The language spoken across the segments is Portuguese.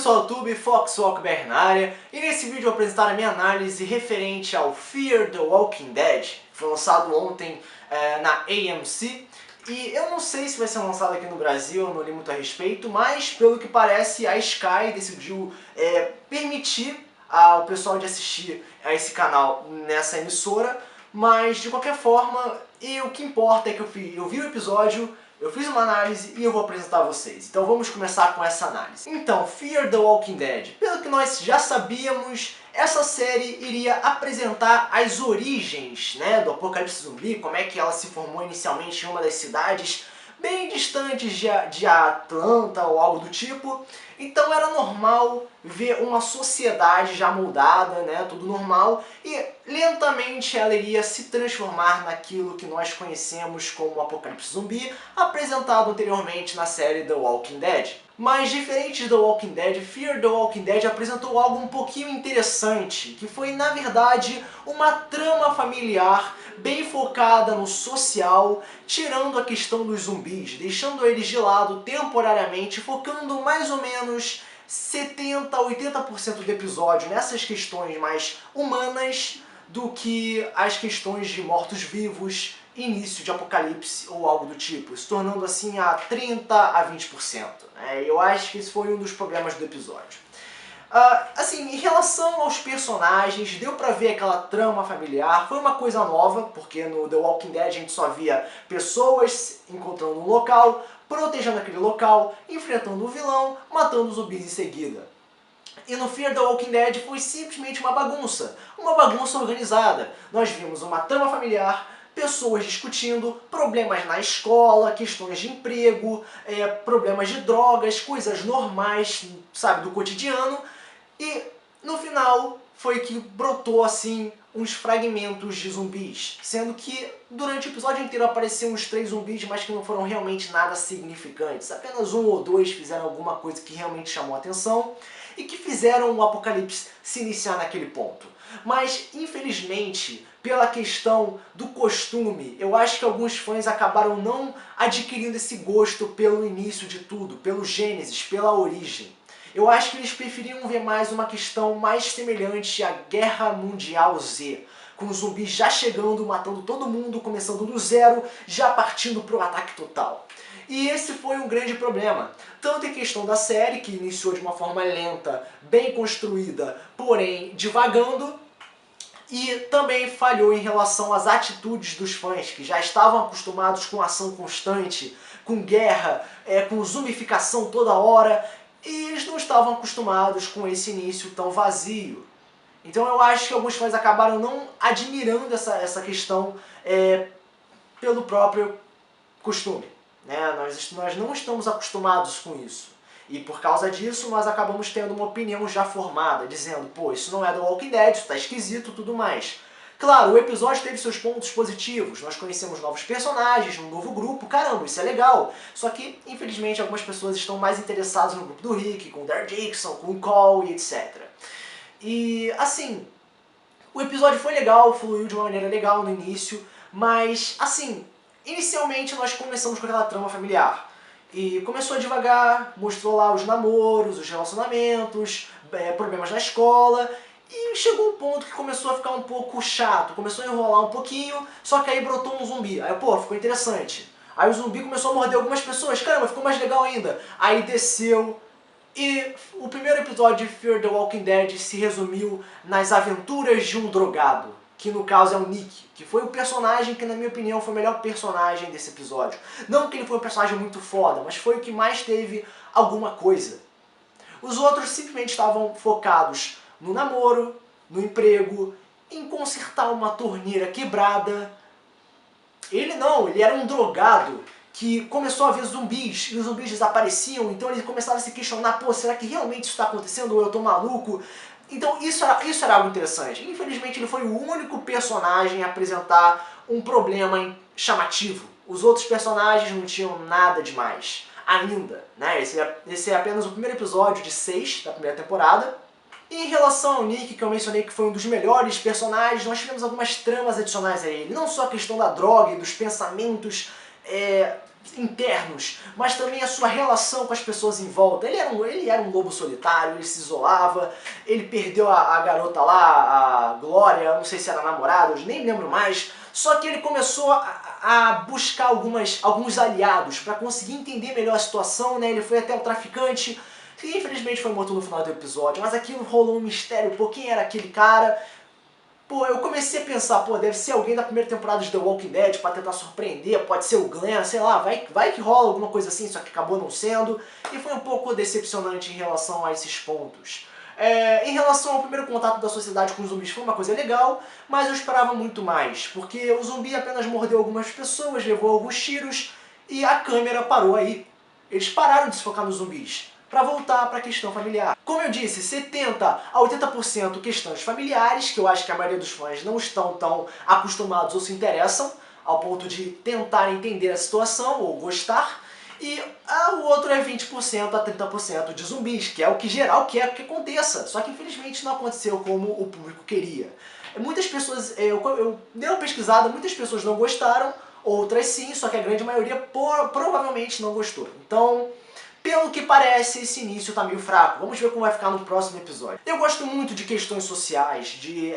pessoal do YouTube, FoxWalkBR na área, e nesse vídeo eu vou apresentar a minha análise referente ao Fear the Walking Dead, que foi lançado ontem na AMC, e eu não sei se vai ser lançado aqui no Brasil, eu não li muito a respeito, mas pelo que parece a Sky decidiu permitir ao pessoal de assistir a esse canal nessa emissora, mas de qualquer forma, o que importa é que eu vi o episódio, eu fiz uma análise e eu vou apresentar a vocês. Então vamos começar com essa análise. Então, Fear the Walking Dead. Pelo que nós já sabíamos, essa série iria apresentar as origens, do apocalipse zumbi, como é que ela se formou inicialmente em uma das cidades bem distantes de Atlanta ou algo do tipo. Então era normal ver uma sociedade já moldada, tudo normal, e lentamente ela iria se transformar naquilo que nós conhecemos como o apocalipse zumbi, apresentado anteriormente na série The Walking Dead. Mas diferente de The Walking Dead, Fear the Walking Dead apresentou algo um pouquinho interessante, que foi na verdade uma trama familiar bem focada no social, tirando a questão dos zumbis, deixando eles de lado temporariamente, focando mais ou menos 70 a 80% do episódio nessas questões mais humanas do que as questões de mortos-vivos, início de apocalipse ou algo do tipo, se tornando assim a 30 a 20%. Eu acho que esse foi um dos problemas do episódio. Assim, em relação aos personagens, deu pra ver aquela trama familiar, foi uma coisa nova, porque no The Walking Dead a gente só via pessoas encontrando um local, protegendo aquele local, enfrentando o vilão, matando os zumbis em seguida. E no Fear the Walking Dead foi simplesmente uma bagunça organizada. Nós vimos uma trama familiar, pessoas discutindo, problemas na escola, questões de emprego, problemas de drogas, coisas normais, sabe, do cotidiano. E no final foi que brotou assim uns fragmentos de zumbis, sendo que durante o episódio inteiro apareceram uns 3 zumbis, mas que não foram realmente nada significantes. Apenas 1 ou 2 fizeram alguma coisa que realmente chamou a atenção e que fizeram o apocalipse se iniciar naquele ponto. Mas, infelizmente, pela questão do costume, eu acho que alguns fãs acabaram não adquirindo esse gosto pelo início de tudo, pelo Gênesis, pela origem. Eu acho que eles preferiam ver mais uma questão mais semelhante à Guerra Mundial Z, com os zumbis já chegando, matando todo mundo, começando do zero, já partindo para o ataque total. E esse foi um grande problema, tanto em questão da série, que iniciou de uma forma lenta, bem construída, porém divagando, e também falhou em relação às atitudes dos fãs, que já estavam acostumados com ação constante, com guerra, com zumbificação toda hora, e eles não estavam acostumados com esse início tão vazio. Então eu acho que alguns fãs acabaram não admirando essa questão pelo próprio costume. Nós não estamos acostumados com isso. E por causa disso nós acabamos tendo uma opinião já formada, dizendo, pô, isso não é do Walking Dead, isso tá esquisito e tudo mais. Claro, o episódio teve seus pontos positivos, nós conhecemos novos personagens, um novo grupo, caramba, isso é legal. Só que, infelizmente, algumas pessoas estão mais interessadas no grupo do Rick, com o Daryl Dixon, com o Cole e etc. E, assim, o episódio foi legal, fluiu de uma maneira legal no início, mas, assim, inicialmente nós começamos com aquela trama familiar. E começou devagar, mostrou lá os namoros, os relacionamentos, problemas na escola, e chegou um ponto que começou a ficar um pouco chato, começou a enrolar um pouquinho, só que aí brotou um zumbi. Aí, pô, ficou interessante. Aí o zumbi começou a morder algumas pessoas, caramba, ficou mais legal ainda. Aí desceu, e o primeiro episódio de Fear the Walking Dead se resumiu nas aventuras de um drogado, que no caso é o Nick, que foi o personagem que, na minha opinião, foi o melhor personagem desse episódio. Não que ele foi um personagem muito foda, mas foi o que mais teve alguma coisa. Os outros simplesmente estavam focados no namoro, no emprego, em consertar uma torneira quebrada. Ele não, ele era um drogado que começou a ver zumbis, e os zumbis desapareciam, então ele começava a se questionar, pô, será que realmente isso está acontecendo ou eu tô maluco? Então isso era algo interessante. Infelizmente ele foi o único personagem a apresentar um problema chamativo. Os outros personagens não tinham nada demais. Ainda, Esse é apenas o primeiro episódio de 6 da primeira temporada. E em relação ao Nick, que eu mencionei que foi um dos melhores personagens, nós tivemos algumas tramas adicionais a ele. Não só a questão da droga e dos pensamentos internos, mas também a sua relação com as pessoas em volta. Ele era um lobo solitário, ele se isolava, ele perdeu a garota lá, a Glória, não sei se era namorada, eu nem lembro mais, só que ele começou a buscar alguns aliados para conseguir entender melhor a situação, né? Ele foi até o traficante, que infelizmente foi morto no final do episódio, mas aquilo rolou um mistério, pô, quem era aquele cara? Pô, eu comecei a pensar, pô, deve ser alguém da primeira temporada de The Walking Dead pra tentar surpreender, pode ser o Glenn, sei lá, vai que rola alguma coisa assim, só que acabou não sendo, e foi um pouco decepcionante em relação a esses pontos. Em relação ao primeiro contato da sociedade com os zumbis foi uma coisa legal, mas eu esperava muito mais, porque o zumbi apenas mordeu algumas pessoas, levou alguns tiros, e a câmera parou aí. Eles pararam de se focar nos zumbis, para voltar para a questão familiar. Como eu disse, 70 a 80% questões familiares, que eu acho que a maioria dos fãs não estão tão acostumados ou se interessam, ao ponto de tentar entender a situação ou gostar, e o outro é 20% a 30% de zumbis, que é o que geral quer que aconteça, só que infelizmente não aconteceu como o público queria. Muitas pessoas, eu dei uma pesquisada, muitas pessoas não gostaram, outras sim, só que a grande maioria provavelmente não gostou. Então, pelo que parece, esse início tá meio fraco. Vamos ver como vai ficar no próximo episódio. Eu gosto muito de questões sociais, de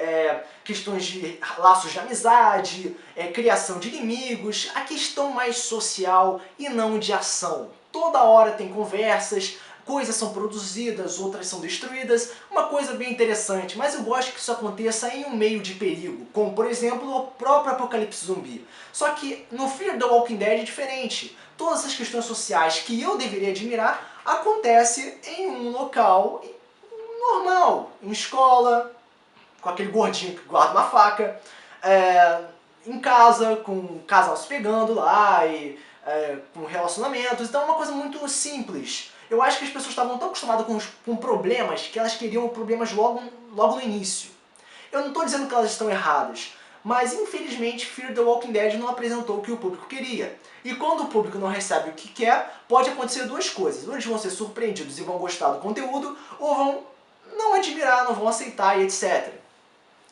questões de laços de amizade, criação de inimigos, a questão mais social e não de ação. Toda hora tem conversas, coisas são produzidas, outras são destruídas, uma coisa bem interessante, mas eu gosto que isso aconteça em um meio de perigo, como por exemplo o próprio apocalipse zumbi. Só que no Fear the Walking Dead é diferente. Todas essas questões sociais que eu deveria admirar acontecem em um local normal, em escola, com aquele gordinho que guarda uma faca, em casa, com um casal se pegando lá e com relacionamentos, então é uma coisa muito simples. Eu acho que as pessoas estavam tão acostumadas com problemas que elas queriam problemas logo no início. Eu não estou dizendo que elas estão erradas, mas infelizmente Fear the Walking Dead não apresentou o que o público queria. E quando o público não recebe o que quer, pode acontecer duas coisas. Ou eles vão ser surpreendidos e vão gostar do conteúdo, ou vão não admirar, não vão aceitar e etc.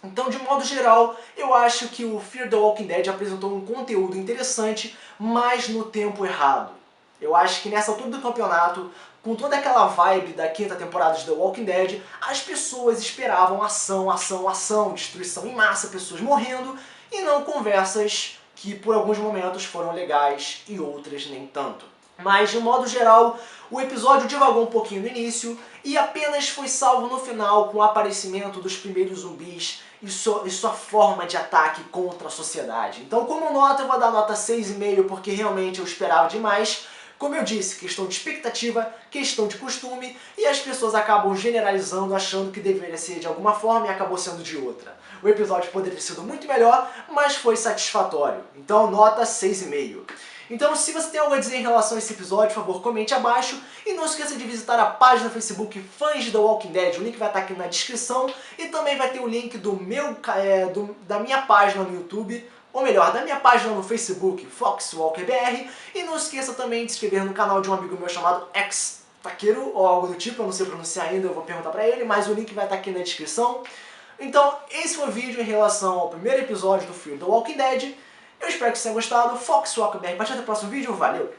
Então, de modo geral, eu acho que o Fear the Walking Dead apresentou um conteúdo interessante, mas no tempo errado. Eu acho que nessa altura do campeonato, com toda aquela vibe da quinta temporada de The Walking Dead, as pessoas esperavam ação, ação, ação, destruição em massa, pessoas morrendo, e não conversas que por alguns momentos foram legais e outras nem tanto. Mas, de modo geral, o episódio divagou um pouquinho no início e apenas foi salvo no final com o aparecimento dos primeiros zumbis e sua forma de ataque contra a sociedade. Então, como nota, eu vou dar nota 6,5 porque realmente eu esperava demais. Como eu disse, questão de expectativa, questão de costume, e as pessoas acabam generalizando, achando que deveria ser de alguma forma e acabou sendo de outra. O episódio poderia ter sido muito melhor, mas foi satisfatório. Então, nota 6,5. Então, se você tem algo a dizer em relação a esse episódio, por favor, comente abaixo. E não esqueça de visitar a página no Facebook Fãs de The Walking Dead. O link vai estar aqui na descrição. E também vai ter o link da minha página no YouTube, ou melhor, da minha página no Facebook, FoxWalkerBR. E não esqueça também de se inscrever no canal de um amigo meu chamado X-Taqueiro, ou algo do tipo, eu não sei pronunciar ainda, eu vou perguntar pra ele, mas o link vai estar aqui na descrição. Então, esse foi o vídeo em relação ao primeiro episódio do Fear the Walking Dead. Eu espero que vocês tenham gostado. FoxWalkerBR, até o próximo vídeo, valeu!